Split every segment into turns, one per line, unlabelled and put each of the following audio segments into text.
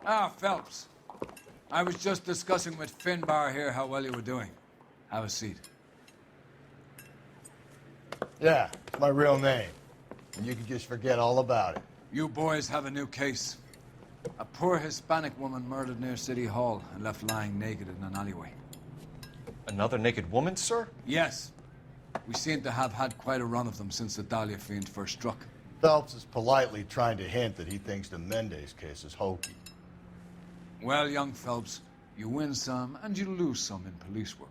Ah, Phelps. I was just discussing with Finbar here how well you were doing. Have a seat.
Yeah, it's my real name. And you can just forget all about it.
You boys have a new case. A poor Hispanic woman murdered near City Hall and left lying naked in an alleyway.
Another naked woman, sir?
Yes. We seem to have had quite a run of them since the Dahlia fiend first struck.
Phelps is politely trying to hint that he thinks the Mendez case is hokey.
Well, young Phelps, you win some and you lose some in police work.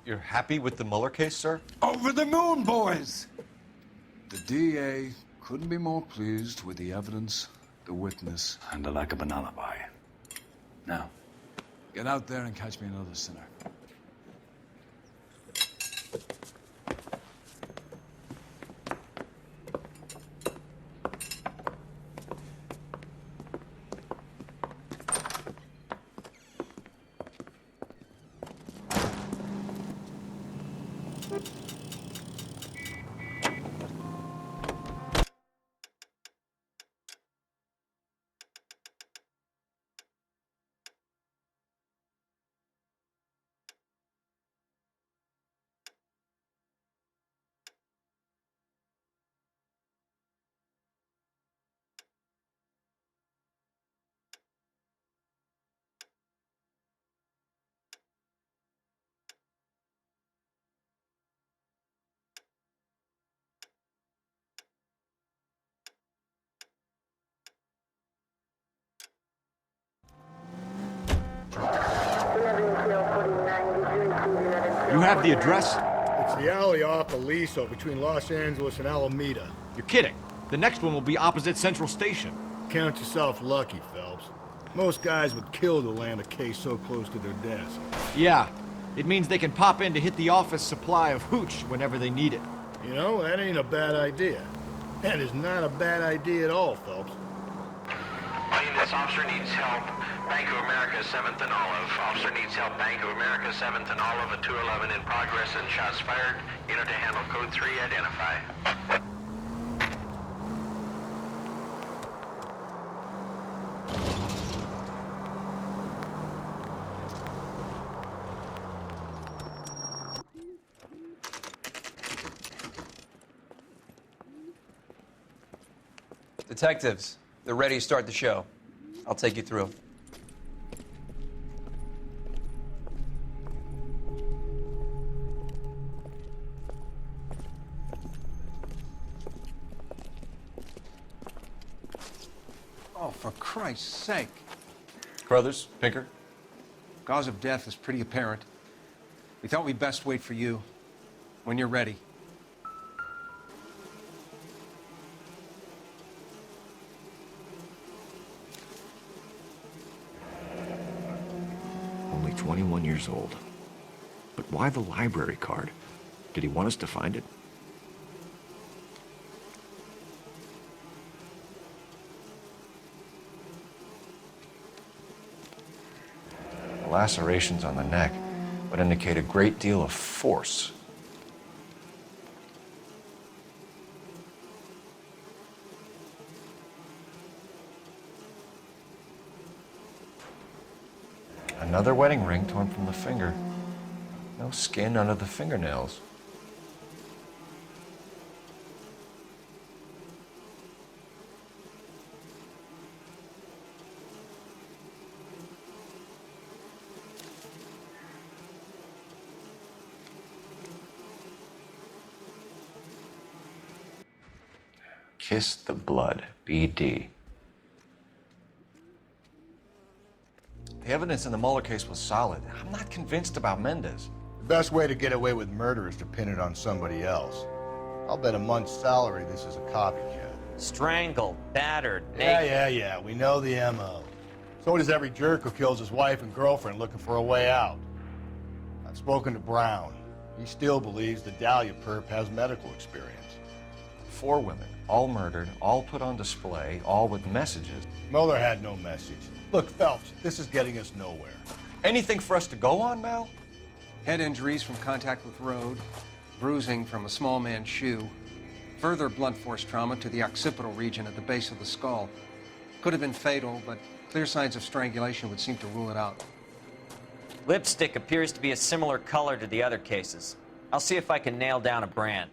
You're happy with the Mueller case, sir?
Over the moon, boys! The DA couldn't be more pleased with the evidence, the witness, and the lack of an alibi. Now, get out there and catch me another sinner.
You have the address?
It's the alley off Aliso between Los Angeles and Alameda.
You're kidding. The next one will be opposite Central Station.
Count yourself lucky, Phelps. Most guys would kill to land a case so close to their desk.
Yeah, it means they can pop in to hit the office supply of hooch whenever they need it.
You know, that ain't a bad idea. That is not a bad idea at all, Phelps.
This officer needs help. Bank of America, 7th and Olive. Officer needs help. Bank of America, 7th and Olive, at 211 in progress and shots fired. Unit to handle code 3, identify.
Detectives, they're ready to start the show. I'll take you through.
Oh, for Christ's sake.
Carruthers, Pinker?
Cause of death is pretty apparent. We thought we'd best wait for you. When you're ready.
Only 21 years old. But why the library card? Did he want us to find it?
The lacerations on the neck would indicate a great deal of force. Another wedding ring torn from the finger. No skin under the fingernails. Kiss the blood, BD. The evidence in the Mueller case was solid. I'm not convinced about Mendez.
The best way to get away with murder is to pin it on somebody else. I'll bet a month's salary this is a copycat.
Strangled, battered, naked.
Yeah. We know the M.O. So does every jerk who kills his wife and girlfriend looking for a way out. I've spoken to Brown. He still believes the Dahlia perp has medical experience.
4 women, all murdered, all put on display, all with messages.
Mueller had no message. Look, Phelps, this is getting us nowhere.
Anything for us to go on, Mal?
Head injuries from contact with road, bruising from a small man's shoe, further blunt force trauma to the occipital region at the base of the skull. Could have been fatal, but Clear signs of strangulation would seem to rule it out.
Lipstick appears to be a similar color to the other cases. I'll see if I can nail down a brand.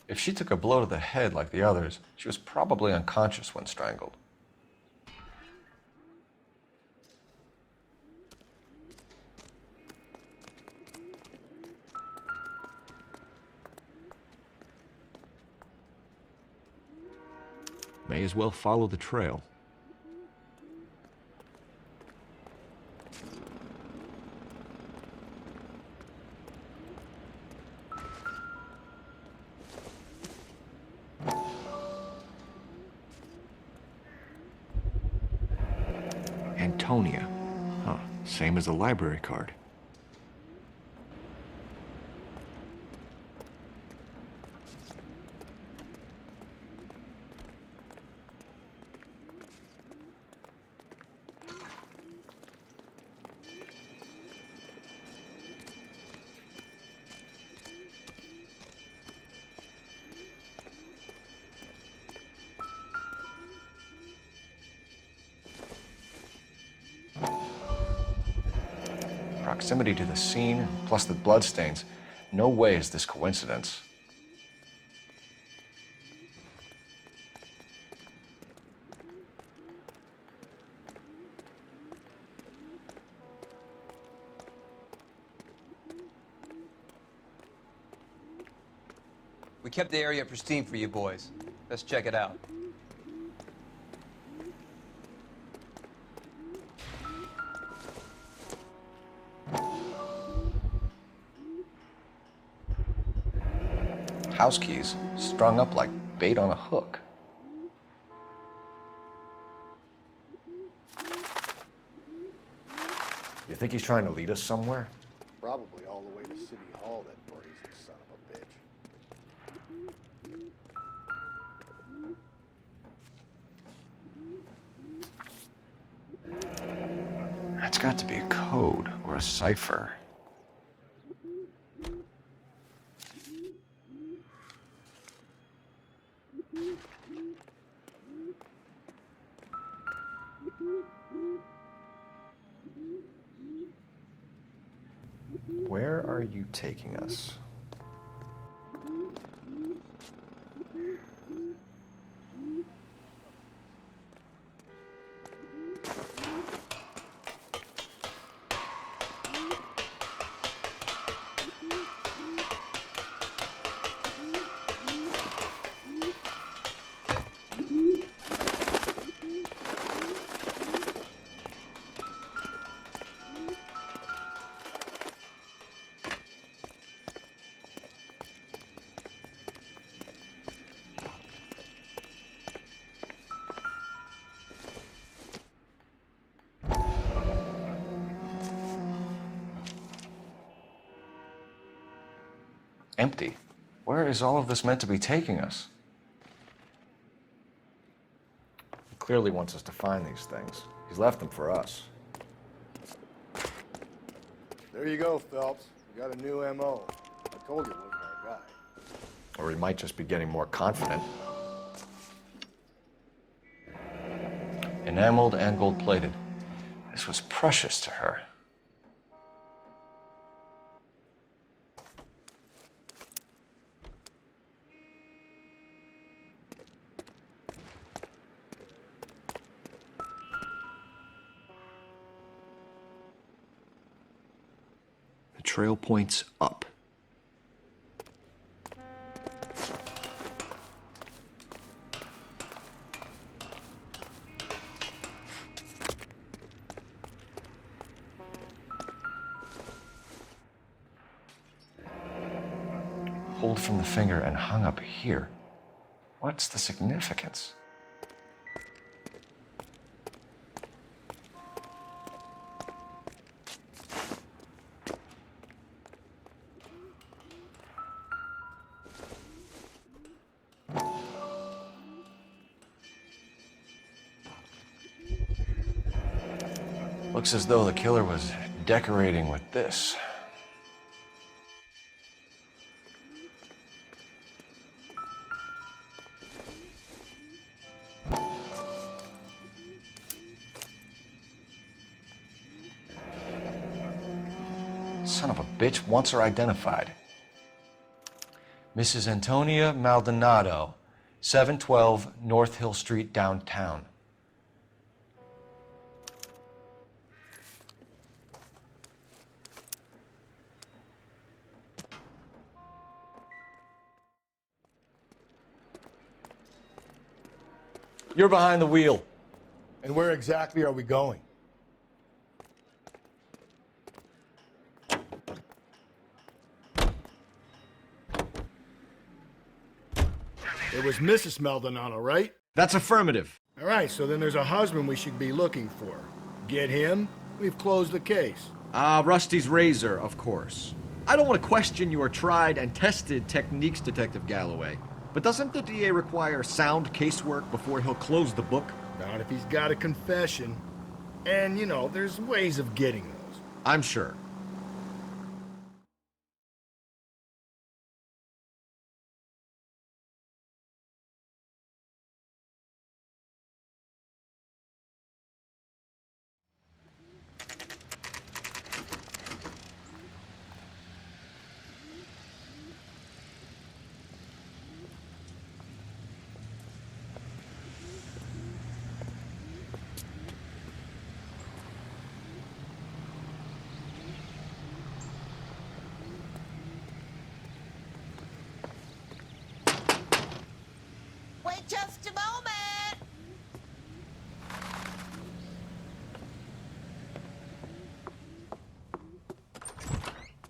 If she took a blow to the head like the others, she was probably unconscious when strangled.
May as well follow the trail. Antonia. Huh, same as the library card.
Proximity to the scene, plus the bloodstains. No way is this coincidence.
We kept the area pristine for you boys. Let's check it out.
House keys strung up like bait on a hook. You think he's trying to lead us somewhere?
Probably all the way to City Hall, that brazen son of a bitch.
That's got to be a code or a cipher. Where are you taking us? Empty. Where is all of this meant to be taking us? He clearly wants us to find these things. He's left them for us.
There you go, Phelps. You got a new M.O. I told you it wasn't our guy.
Or he might just be getting more confident. Enameled and gold-plated. This was precious to her.
The trail points up.
Pulled from the finger and hung up here. What's the significance? Looks as though the killer was decorating with this. son of a bitch wants her identified. Mrs. Antonia Maldonado, 712 North Hill Street, downtown. You're behind the wheel.
And where exactly are we going? It was Mrs. Maldonado, right?
That's affirmative.
All right, so then there's a husband we should be looking for. Get him, we've closed the case.
Rusty's razor, of course. I don't want to question your tried and tested techniques, Detective Galloway. But doesn't the DA require sound casework before he'll close the book?
Not if he's got a confession. And, you know, there's ways of getting those.
I'm sure.
Wait just a moment.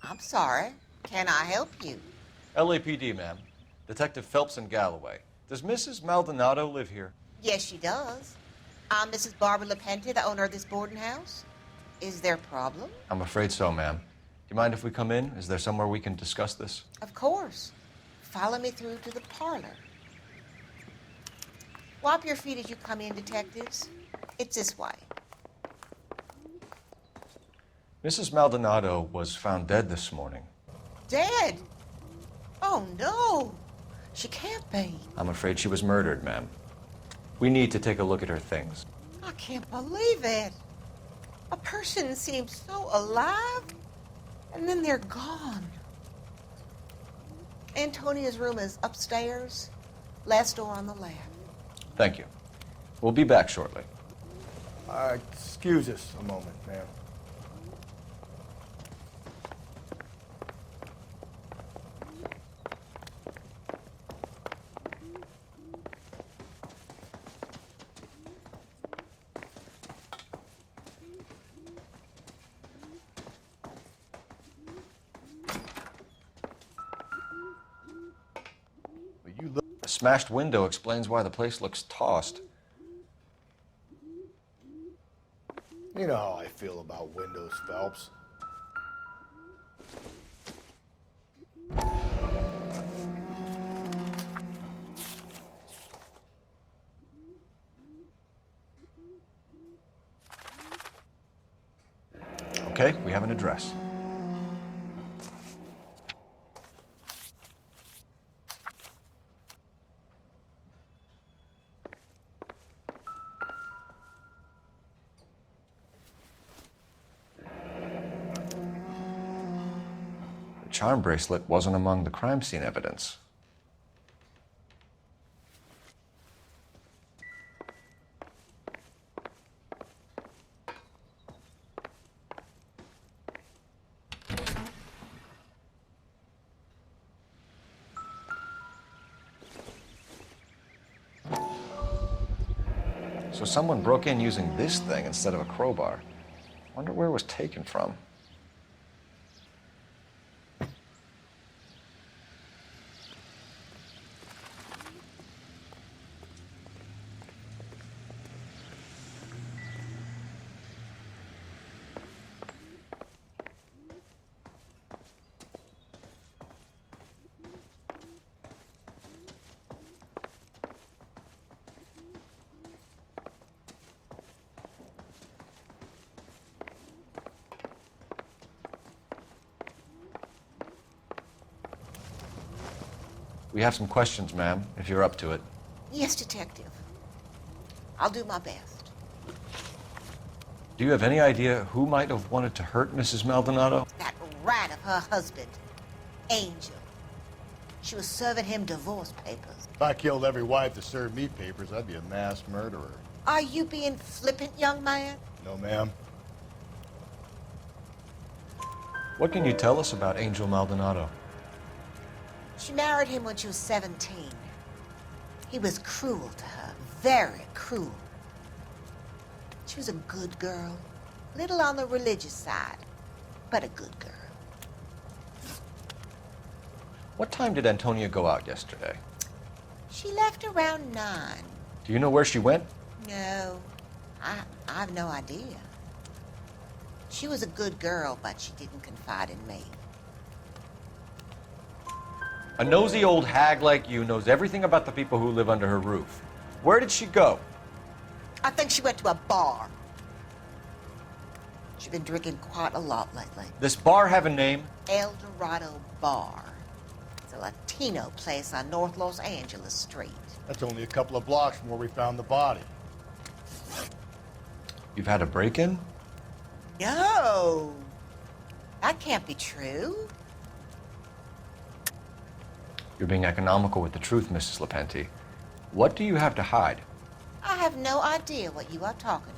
I'm sorry. Can I help you?
LAPD, ma'am. Detective Phelps and Galloway. Does Mrs. Maldonado live here?
Yes, she does. I'm Mrs. Barbara LaPente, the owner of this boarding house. Is there a problem?
I'm afraid so, ma'am. Do you mind if we come in? Is there somewhere we can discuss this?
Of course. Follow me through to the parlor. Wipe your feet as you come in, detectives. It's this way.
Mrs. Maldonado was found dead this morning.
Dead? Oh, no. She can't be.
I'm afraid she was murdered, ma'am. We need to take a look at her things.
I can't believe it. A person seems so alive, and then they're gone. Antonia's room is upstairs, last door on the left.
Thank you. We'll be back shortly.
Excuse us a moment, ma'am.
A smashed window explains why the place looks tossed.
You know how I feel about windows, Phelps.
Okay, we have an address. The charm bracelet wasn't among the crime scene evidence. So someone broke in using this thing instead of a crowbar. Wonder where it was taken from. We have some questions, ma'am, if you're up to it.
Yes, detective. I'll do my best.
Do you have any idea who might have wanted to hurt Mrs. Maldonado?
That brat of her husband, Angel. She was serving him divorce papers.
If I killed every wife that served me papers, I'd be a mass murderer.
Are you being flippant, young man?
No, ma'am.
What can you tell us about Angel Maldonado?
She married him when she was 17. He was cruel to her, very cruel. She was a good girl, little on the religious side, but a good girl.
What time did Antonia go out yesterday?
She left around 9.
Do you know where she went?
No, I have no idea. She was a good girl, but she didn't confide in me.
A nosy old hag like you knows everything about the people who live under her roof. Where did she go?
I think she went to a bar. She's been drinking quite a lot lately.
This bar have a name?
El Dorado Bar. It's a Latino place on North Los Angeles Street.
That's only a couple of blocks from where we found the body.
You've had a break-in?
No, that can't be true.
You're being economical with the truth, Mrs. Lepenti. What do you have to hide?
I have no idea what you are talking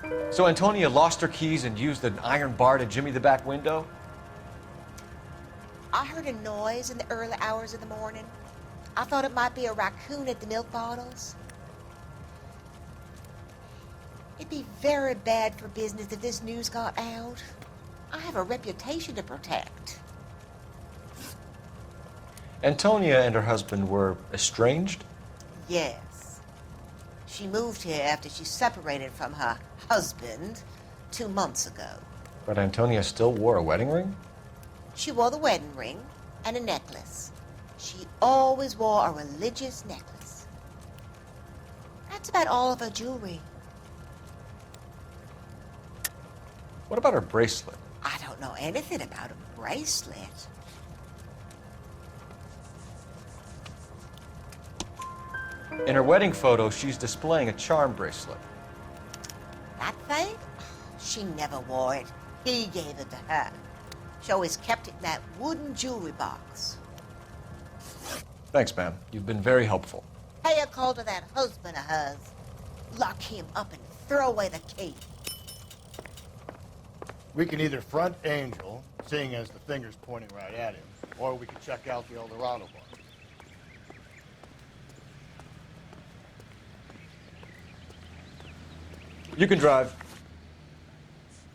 about.
So Antonia lost her keys and used an iron bar to jimmy the back window?
I heard a noise in the early hours of the morning. I thought it might be a raccoon at the milk bottles. It'd be very bad for business if this news got out. I have a reputation to protect.
Antonia and her husband were estranged?
Yes. She moved here after she separated from her husband 2 months ago.
But Antonia still wore a wedding ring?
She wore the wedding ring and a necklace. She always wore a religious necklace. That's about all of her jewelry.
What about her bracelet?
I don't know anything about a bracelet.
In her wedding photo, she's displaying a charm bracelet.
That thing? She never wore it. He gave it to her. She always kept it in that wooden jewelry box.
Thanks, ma'am. You've been very helpful.
Pay a call to that husband of hers. Lock him up and throw away the key.
We can either front Angel, seeing as the finger's pointing right at him, or we can check out the El Dorado bar.
You can drive.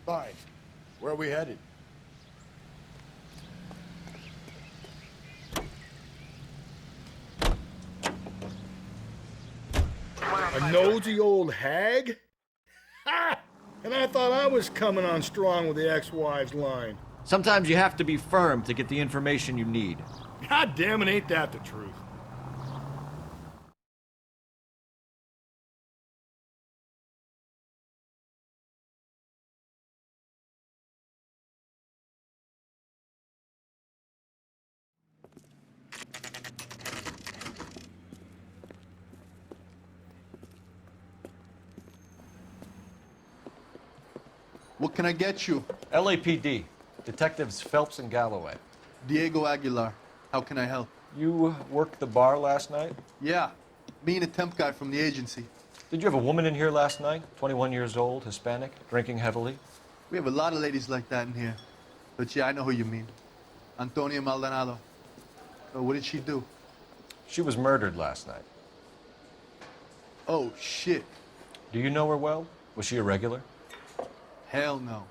Fine. Where are we headed?
A nosy old hag? Ha! And I thought I was coming on strong with the ex-wives line.
Sometimes you have to be firm to get the information you need.
God damn it, ain't that the truth?
What can I get you?
LAPD. Detectives Phelps and Galloway.
Diego Aguilar. How can I help?
You worked the bar last night?
Yeah. Me and a temp guy from the agency.
Did you have a woman in here last night? 21 years old, Hispanic, drinking heavily?
We have a lot of ladies like that in here. But yeah, I know who you mean. Antonia Maldonado. So what did she do?
She was murdered last night.
Oh, shit.
Do you know her well? Was she a regular?
Hell no.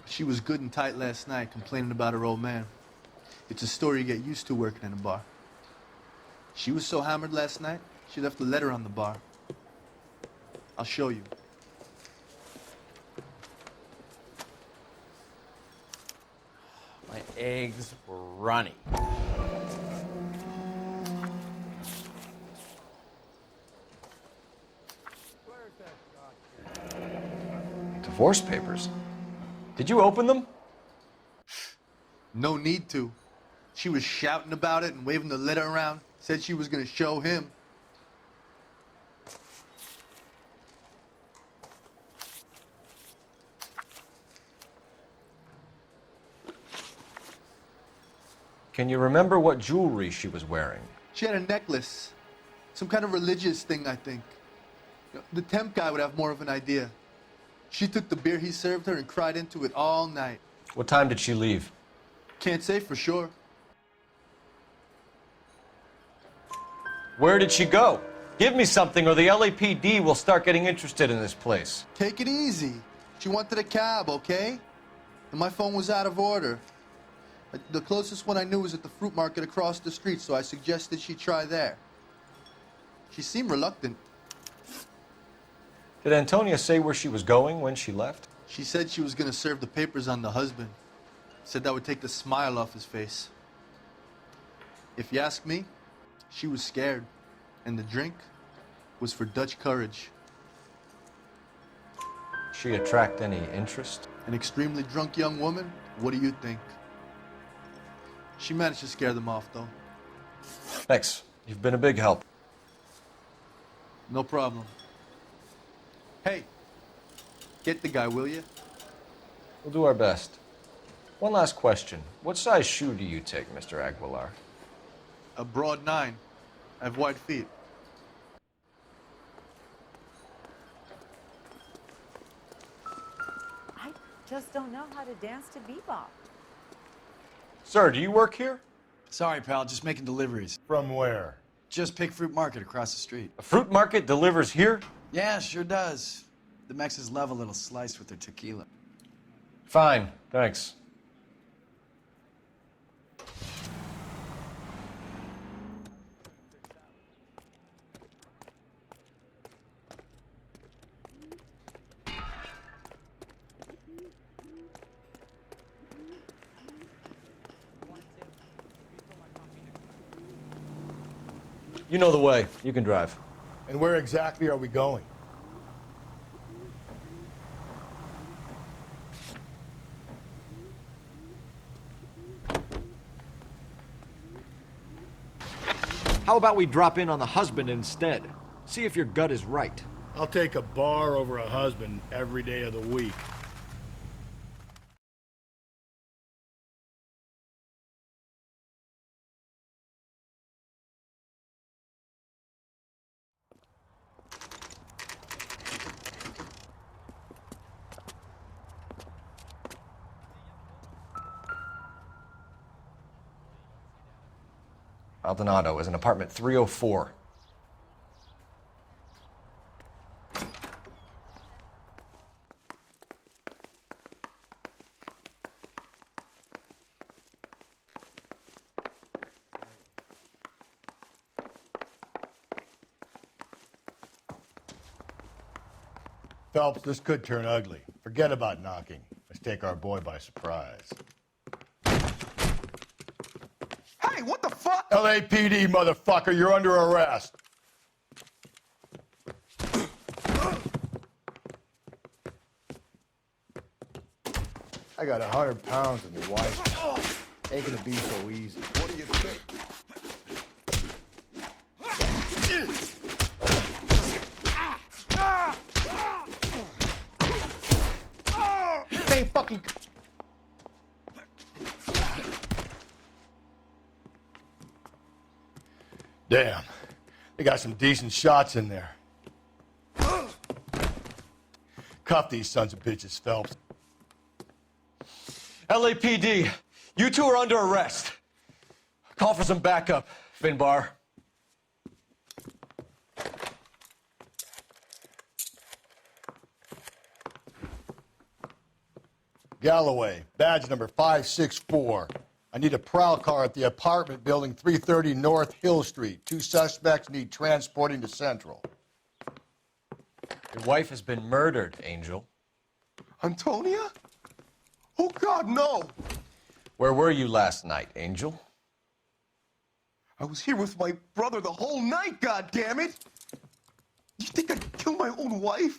She was good and tight last night, complaining about her old man. It's a story you get used to working in a bar. She was so hammered last night, she left a letter on the bar. I'll show you.
My eggs were runny.
Divorce papers. Did you open them?
No need to. She was shouting about it and waving the letter around. Said she was gonna show him.
Can you remember what jewelry she was wearing?
She had a necklace. Some kind of religious thing, I think. The temp guy would have more of an idea. She took the beer he served her and cried into it all night.
What time did she leave?
Can't say for sure.
Where did she go? Give me something or the LAPD will start getting interested in this place.
Take it easy. She wanted a cab, okay? And my phone was out of order. The closest one I knew was at the fruit market across the street, so I suggested she try there. She seemed reluctant.
Did Antonia say where she was going when she left?
She said she was gonna serve the papers on the husband. Said that would take the smile off his face. If you ask me, she was scared. And the drink was for Dutch courage.
She attract any interest?
An extremely drunk young woman? What do you think? She managed to scare them off, though.
Thanks. You've been a big help.
No problem. Hey, get the guy, will you?
We'll do our best. One last question. What size shoe do you take, Mr. Aguilar?
A broad 9. I have wide feet.
I just don't know how to dance to bebop.
Sir, do you work here?
Sorry, pal, just making deliveries.
From where?
Just Pick Fruit Market across the street.
A fruit market delivers here?
Yeah, sure does. The Mexes love a little slice with their tequila.
Fine, thanks. You know the way. You can drive.
And where exactly are we going?
How about we drop in on the husband instead? See if your gut is right.
I'll take a bar over a husband every day of the week.
Maldonado is in apartment 304.
Phelps, this could turn ugly. Forget about knocking. Let's take our boy by surprise.
Hey, what the fuck?
LAPD, motherfucker, you're under arrest. I got 100 pounds on your wife. Ain't gonna be so easy. What do you think? Hey, fucking... Damn. They got some decent shots in there. Cuff these sons of bitches, Phelps.
LAPD, you two are under arrest. Call for some backup, Finbar.
Galloway, badge number 564. I need a prowl car at the apartment building 330 North Hill Street. 2 suspects need transporting to Central.
Your wife has been murdered, Angel.
Antonia? Oh, God, no!
Where were you last night, Angel?
I was here with my brother the whole night, goddammit! You think I'd kill my own wife?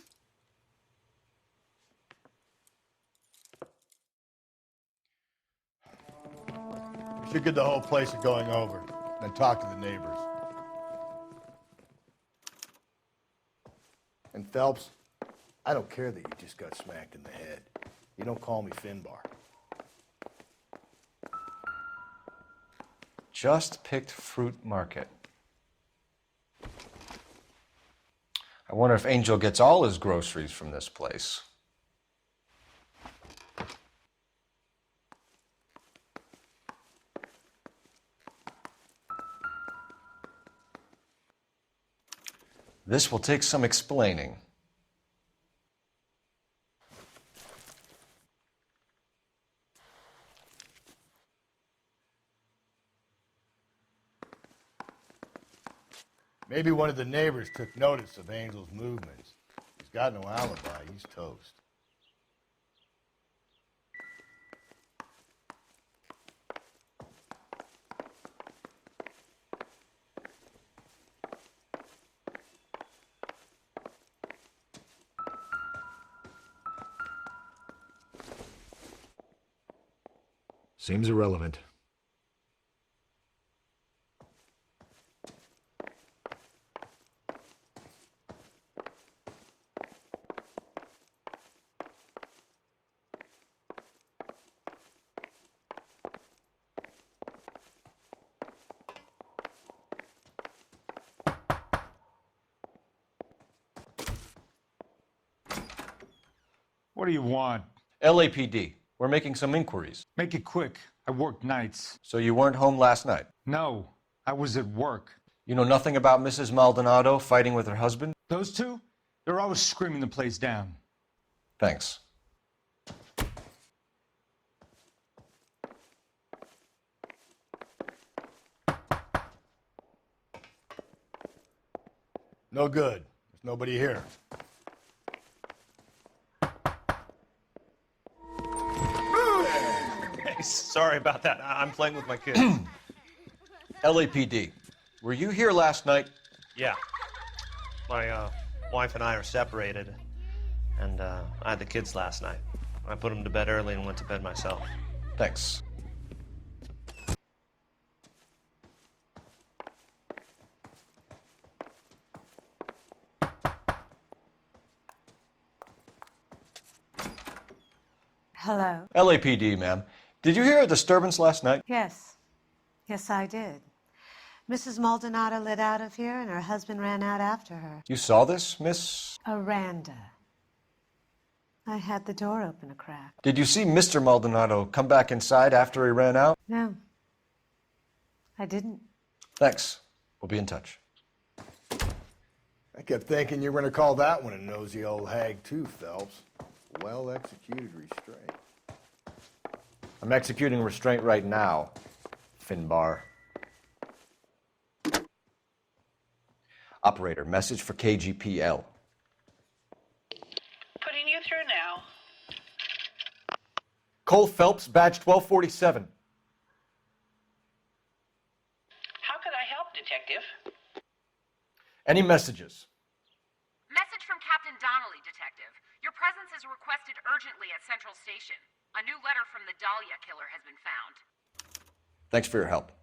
We should get the whole place a going over, then talk to the neighbors. And Phelps, I don't care that you just got smacked in the head. You don't call me Finbar.
Just picked fruit market. I wonder if Angel gets all his groceries from this place. This will take some explaining.
Maybe one of the neighbors took notice of Angel's movements. He's got no alibi. He's toast.
Seems irrelevant.
What do you want?
LAPD. We're making some inquiries.
Make it quick. I work nights.
So you weren't home last night?
No, I was at work.
You know nothing about Mrs. Maldonado fighting with her husband?
Those two? They're always screaming the place down.
Thanks.
No good. There's nobody here.
Sorry about that. I'm playing with my kids.
LAPD. Were you here last night?
Yeah. My wife and I are separated, and I had the kids last night. I put them to bed early and went to bed myself.
Thanks.
Hello?
LAPD, ma'am. Did you hear a disturbance last night?
Yes. Yes, I did. Mrs. Maldonado lit out of here, and her husband ran out after her.
You saw this, Miss?
Aranda. I had the door open a crack.
Did you see Mr. Maldonado come back inside after he ran out?
No. I didn't.
Thanks. We'll be in touch.
I kept thinking you were going to call that one a nosy old hag too, Phelps. Well-executed restraint.
I'm executing restraint right now, Finbar. Operator, message for KGPL.
Putting you through now.
Cole Phelps, badge 1247.
How could I help, Detective?
Any messages?
Message from Captain Donnelly, Detective. Your presence is requested urgently at Central Station. A new letter from the Dahlia killer has been found.
Thanks for your help.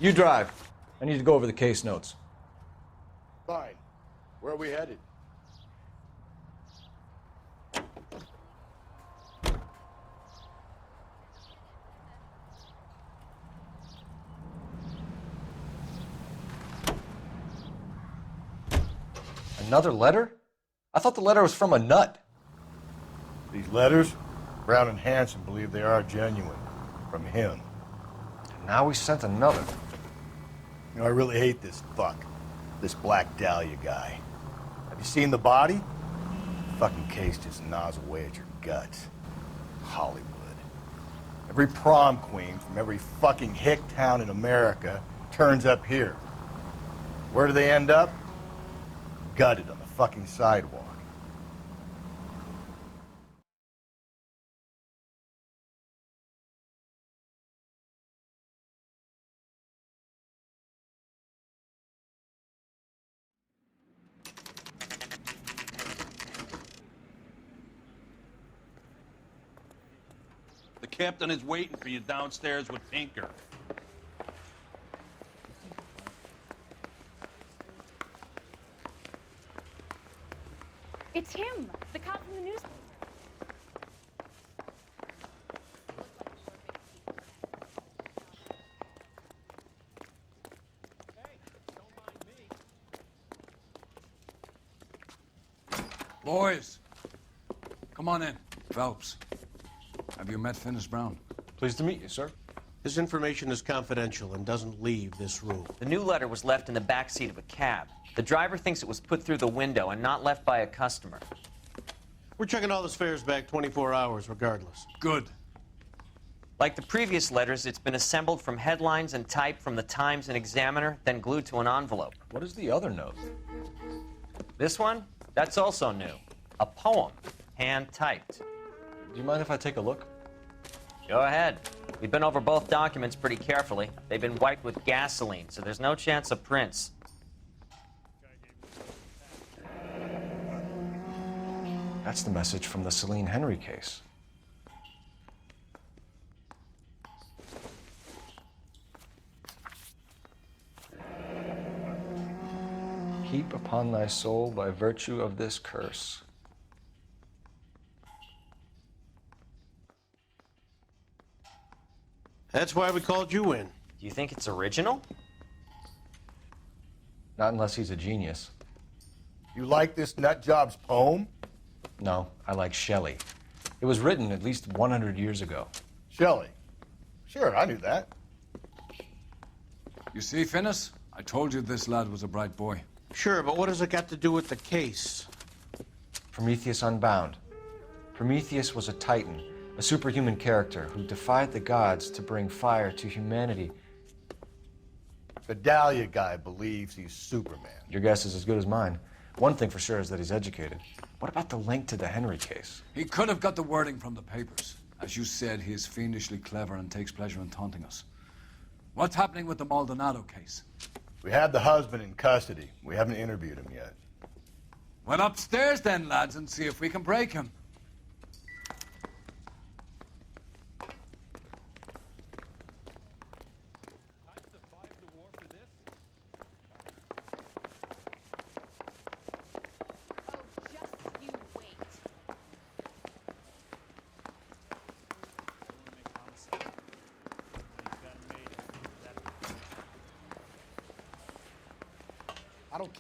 You drive. I need to go over the case notes.
Fine. Where are we headed?
Another letter? I thought the letter was from a nut.
These letters, Brown and Hanson believe they are genuine. From him.
And now we sent another.
You know, I really hate this fuck. This Black Dahlia guy. Have you seen the body? The fucking case just gnaws away at your guts. Hollywood. Every prom queen from every fucking hick town in America turns up here. Where do they end up? Gutted on the fucking sidewalk.
The captain is waiting for you downstairs with Tinker.
It's him, the cop from the news.
Boys, come on in. Phelps, have you met Finis Brown?
Pleased to meet you, sir.
His information is confidential and doesn't leave this room.
The new letter was left in the back seat of a cab. The driver thinks it was put through the window and not left by a customer.
We're checking all his fares back 24 hours regardless.
Good.
Like the previous letters, it's been assembled from headlines and type from the Times and Examiner, then glued to an envelope.
What is the other note?
This one? That's also new. A poem, hand-typed.
Do you mind if I take a look?
Go ahead. We've been over both documents pretty carefully. They've been wiped with gasoline, so there's no chance of prints.
That's the message from the Celine Henry case. Heap upon thy soul by virtue of this curse.
That's why we called you in.
Do you think it's original?
Not unless he's a genius.
You like this nutjob's poem?
No, I like Shelley. It was written at least 100 years ago.
Shelley? Sure, I knew that.
You see, Finis? I told you this lad was a bright boy.
Sure, but what has it got to do with the case?
Prometheus Unbound. Prometheus was a titan, a superhuman character who defied the gods to bring fire to humanity.
The Dahlia guy believes he's Superman.
Your guess is as good as mine. One thing for sure is that he's educated. What about the link to the Henry case?
He could have got the wording from the papers. As you said, he is fiendishly clever and takes pleasure in taunting us. What's happening with the Maldonado case?
We have the husband in custody. We haven't interviewed him yet.
Well, upstairs then, lads, and see if we can break him.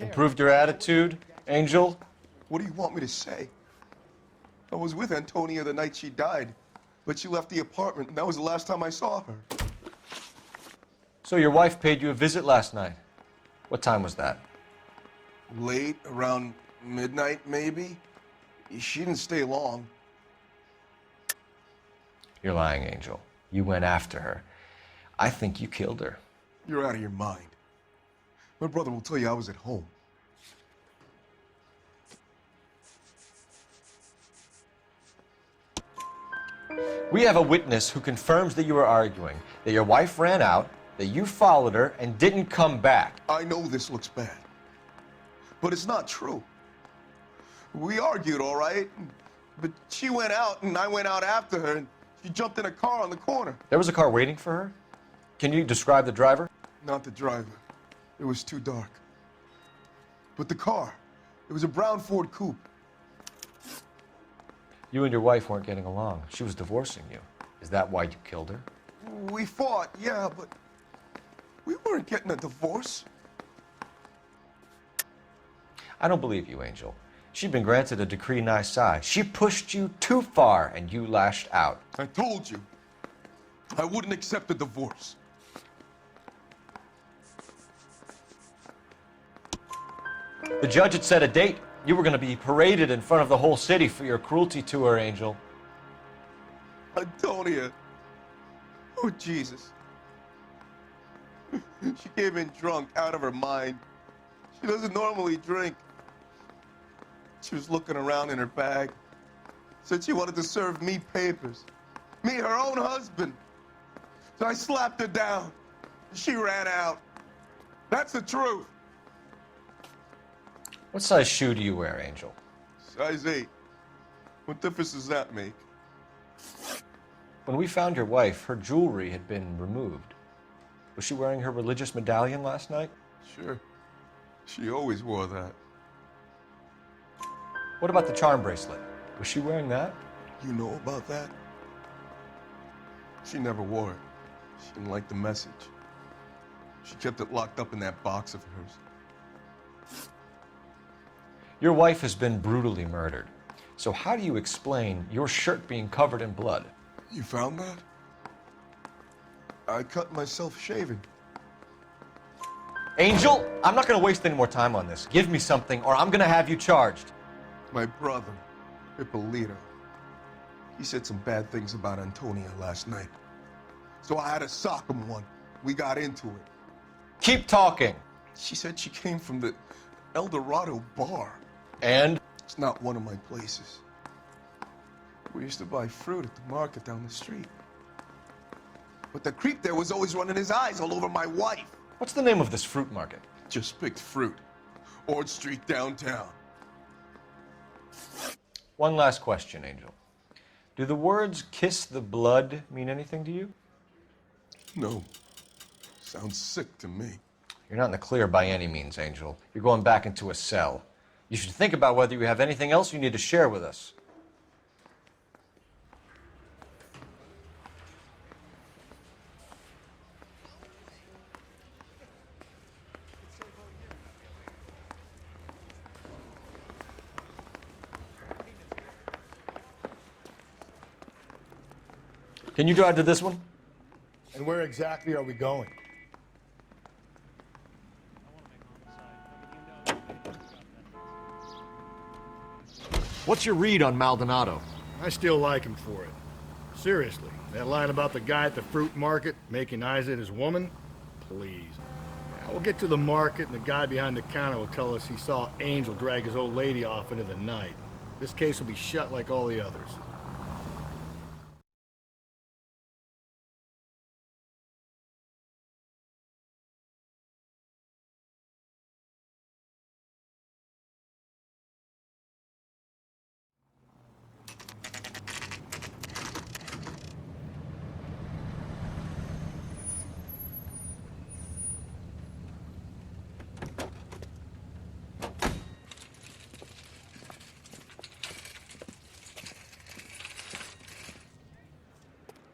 Improved your attitude, Angel?
What do you want me to say? I was with Antonia the night she died, but she left the apartment, and that was the last time I saw her.
So your wife paid you a visit last night. What time was that?
Late, around midnight, maybe? She didn't stay long.
You're lying, Angel. You went after her. I think you killed her.
You're out of your mind. My brother will tell you I was at home.
We have a witness who confirms that you were arguing, that your wife ran out, that you followed her and didn't come back.
I know this looks bad, but it's not true. We argued, all right, but she went out and I went out after her and she jumped in a car on the corner.
There was a car waiting for her? Can you describe the driver?
Not the driver. It was too dark. But the car, it was a brown Ford coupe.
You and your wife weren't getting along. She was divorcing you. Is that why you killed her?
We fought, yeah, but we weren't getting a divorce.
I don't believe you, Angel. She'd been granted a decree nisi. She pushed you too far and you lashed out.
I told you, I wouldn't accept a divorce.
The judge had set a date. You were going to be paraded in front of the whole city for your cruelty to her, Angel.
Antonia. Oh, Jesus. She came in drunk, out of her mind. She doesn't normally drink. She was looking around in her bag. Said she wanted to serve me papers. Me, her own husband. So I slapped her down. She ran out. That's the truth.
What size shoe do you wear, Angel?
Size 8. What difference does that make?
When we found your wife, her jewelry had been removed. Was she wearing her religious medallion last night?
Sure. She always wore that.
What about the charm bracelet? Was she wearing that?
You know about that? She never wore it. She didn't like the message. She kept it locked up in that box of hers.
Your wife has been brutally murdered. So how do you explain your shirt being covered in blood?
You found that? I cut myself shaving.
Angel, I'm not going to waste any more time on this. Give me something or I'm going to have you charged.
My brother, Ippolito, he said some bad things about Antonia last night. So I had to sock him one. We got into it.
Keep talking.
She said she came from the El.A.Noire bar.
And?
It's not one of my places. We used to buy fruit at the market down the street. But the creep there was always running his eyes all over my wife.
What's the name of this fruit market?
Just picked fruit. Ord Street downtown.
One last question, Angel. Do the words kiss the blood mean anything to you?
No. Sounds sick to me.
You're not in the clear by any means, Angel. You're going back into a cell. You should think about whether you have anything else you need to share with us. Can you drive to this one?
And where exactly are we going?
What's your read on Maldonado?
I still like him for it. Seriously, that line about the guy at the fruit market making eyes at his woman? Please. Now, we'll get to the market and the guy behind the counter will tell us he saw Angel drag his old lady off into the night. This case will be shut like all the others.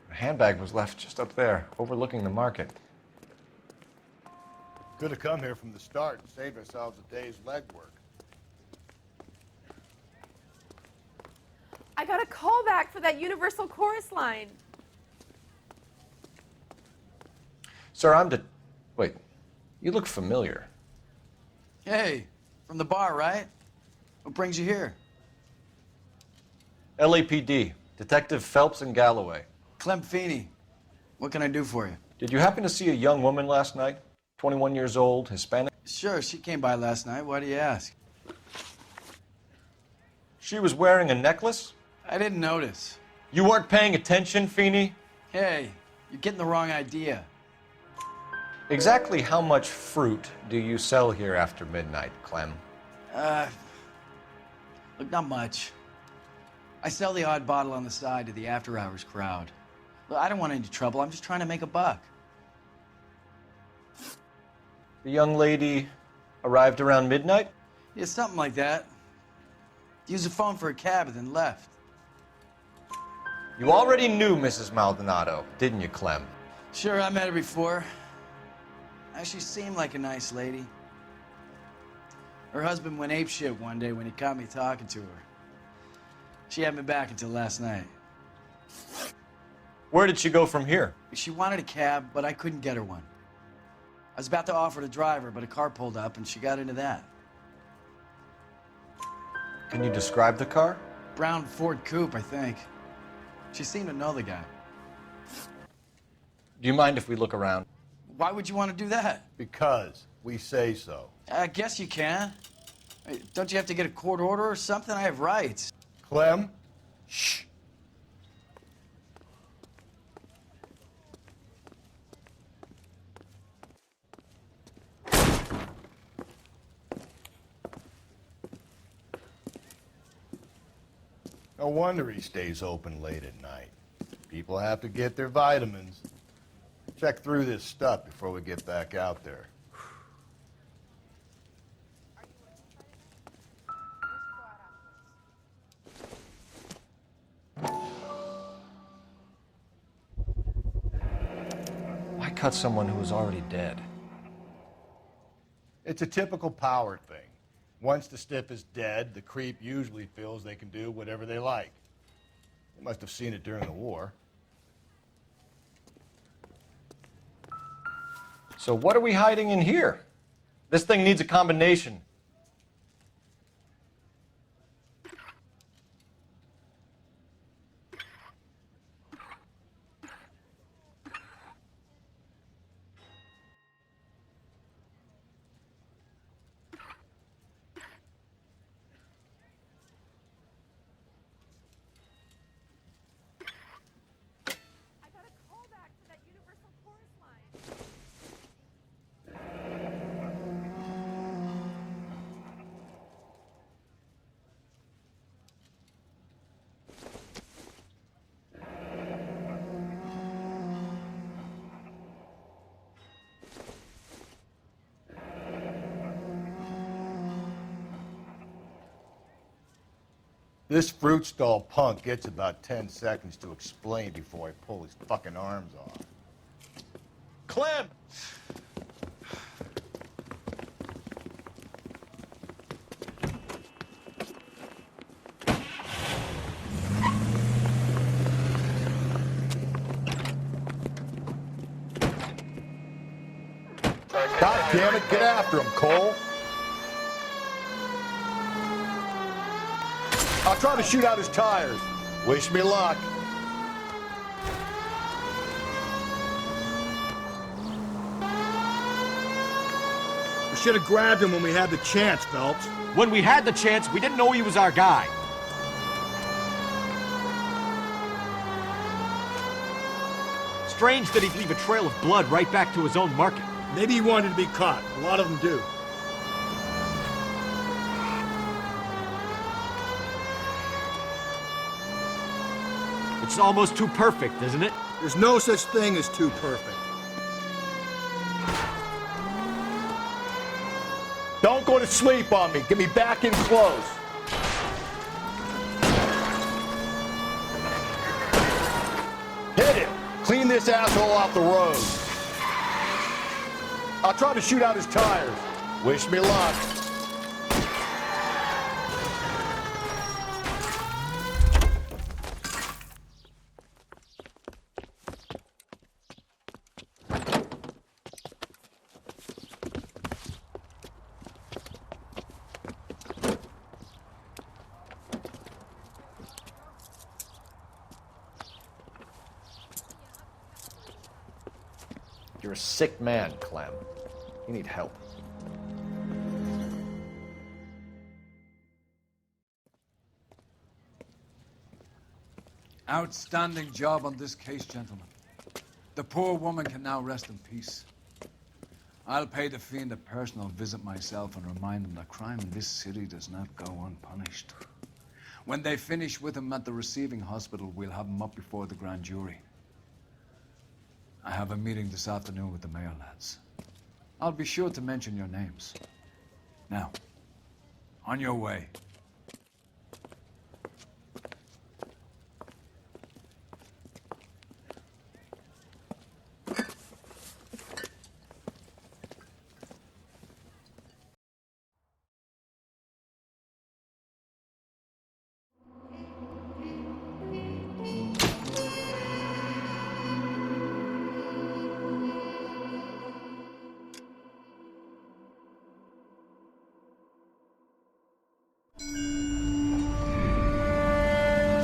The handbag was left just up there, overlooking the market.
Could have come here from the start and saved ourselves a day's legwork.
I got a call back for that Universal Chorus line.
Sir, Wait, you look familiar.
Hey, from the bar, right? What brings you here?
LAPD, Detective Phelps and Galloway.
Clem Feeney. What can I do for you?
Did you happen to see a young woman last night? 21 years old, Hispanic?
Sure, she came by last night. Why do you ask?
She was wearing a necklace?
I didn't notice.
You weren't paying attention, Feeney?
Hey, you're getting the wrong idea.
Exactly how much fruit do you sell here after midnight, Clem?
Look, not much. I sell the odd bottle on the side to the after-hours crowd. Look, I don't want any trouble. I'm just trying to make a buck.
The young lady arrived around midnight?
Yeah, something like that. Used the phone for a cab and then left.
You already knew Mrs. Maldonado, didn't you, Clem?
Sure, I met her before. She seemed like a nice lady. Her husband went apeshit one day when he caught me talking to her. She had me back until last night.
Where did she go from here?
She wanted a cab, but I couldn't get her one. I was about to offer to drive her, but a car pulled up and she got into that.
Can you describe the car?
Brown Ford Coupe, I think. She seemed to know the guy.
Do you mind if we look around?
Why would you want to do that?
Because
We say so.
I guess you can. Hey, don't you have to get a court order or something? I have rights.
Clem? Shh. No wonder he stays open late at night. People have to get their vitamins. Check through this stuff before we get back out there.
Why cut someone who was already dead?
It's a typical power thing. Once the stiff is dead, the creep usually feels they can do whatever they like. They must have seen it during the war.
So what are we hiding in here? This thing needs a combination.
This fruit stall punk gets about 10 seconds to explain before I pull his fucking arms off.
Clem!
God damn it, get after him, Cole. I'll try to shoot out his tires. Wish me luck.
We should have grabbed him when we had the chance, Phelps.
When we had the chance, we didn't know he was our guy. Strange that he'd leave a trail of blood right back to his own market.
Maybe he wanted to be caught. A lot of them do.
It's almost too perfect, isn't it?
There's no such thing as too perfect.
Don't go to sleep on me. Get me back in close. Hit him. Clean this asshole off the road. I'll try to shoot out his tires. Wish me luck.
You're a sick man, Clem. You need help.
Outstanding job on this case, gentlemen. The poor woman can now rest in peace. I'll pay the fiend a personal visit myself and remind him that crime in this city does not go unpunished. When they finish with him at the receiving hospital, we'll have him up before the grand jury. I have a meeting this afternoon with the mayor lads. I'll be sure to mention your names. Now, on your way.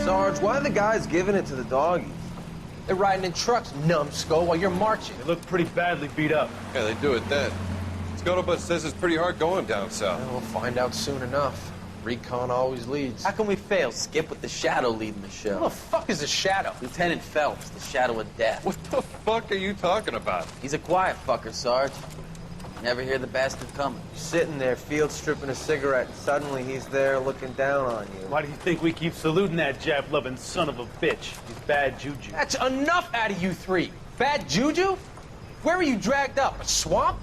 Sarge, why are the guys giving it to the doggies? They're riding in trucks, numbskull, while you're marching.
They look pretty badly beat up.
Yeah, they do at that.
Scuttlebutt says it's pretty hard going down south.
We'll find out soon enough. Recon always leads.
How can we fail, Skip, with the Shadow leading the show?
Who the fuck is a Shadow?
Lieutenant Phelps, the Shadow of Death.
What the fuck are you talking about?
He's a quiet fucker, Sarge. Never hear the bastard coming.
Sitting there, field stripping a cigarette, and suddenly he's there looking down on you.
Why do you think we keep saluting that Jap-loving son of a bitch? He's bad juju.
That's enough out of you three. Bad juju? Where were you dragged up? A swamp?